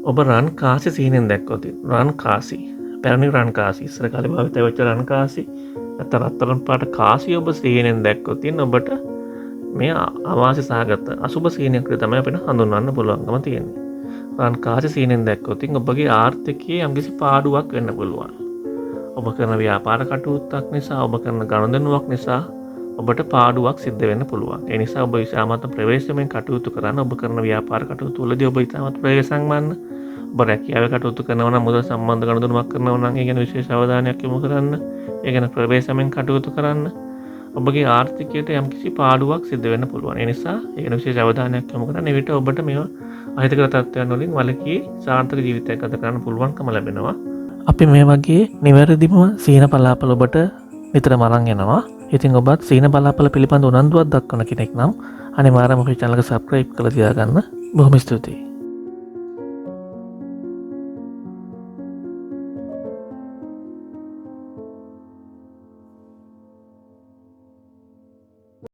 ඔබ රන් කාසි සීනෙන් දැක්කොත් රන් කාසි පැරණි රන් කාසි ඉස්සර කාලේ භාවිත වෙච්ච රන් කාසි නැත්නම් රත්තරන් පාට කාසි ඔබ සීනෙන් දැක්කොත් ඔබට මේ අවාසි සහගත අසුබ සීනයක් තමයි අපිට හඳුන්වන්න පුළුවන්කම තියෙන්නේ. රන් කාසි සීනෙන් දැක්කොත් ඔබගේ ආර්ථිකයේ යම්කිසි පාඩුවක් වෙන්න පුළුවන්. ඔබ කරන ව්‍යාපාර කටයුත්තක් නිසා ඔබ කරන ගනුදෙනුවක් නිසා ඔබට පාඩුවක් සිද්ධ වෙන්න පුළුවන්. ඒ නිසා ඔබ ඉතාමත් ප්‍රවේශමෙන් කටයුතු කරන්න. ඔබ කරන ව්‍යාපාර කටයුතු වලදී ඔබ ඉතාමත් ප්‍රවේශම්වන්න. ඔබ රැකියාවේ කටයුතු කරනවා නම් මුදල් සම්බන්ධ ගනුදෙනුවක් කරනවා නම් ඒ ගැන විශේෂ අවධානයක් යොමු කරන්න. ඒ ගැන ප්‍රවේශමෙන් කටයුතු කරන්න. ඔබගේ ආර්ථිකයට යම්කිසි පාඩුවක් සිද්ධ වෙන්න පුළුවන්. ඒ නිසා ඒ ගැන විශේෂ අවධානයක් යොමු කරන්න. එවිට ඔබට මේවා අහිතකර තත්ත්වයන් වලින් වළකී සාර්ථක ජීවිතයක් ගත කරන්න පුළුවන්කම ලැබෙනවා. අපි මේ වගේ නිවැරදිම සීන බලාපොළ ඔබට නිතරම අරන් එනවා. ඉතින් ඔබත් සීන බලාපොළ පිළිබඳ උනන්දුවක් දක්වන කෙනෙක් නම් අනිවාර්යයෙන්ම අපේ channel එක subscribe කරලා තියාගන්න. බොහොම ස්තුතියි.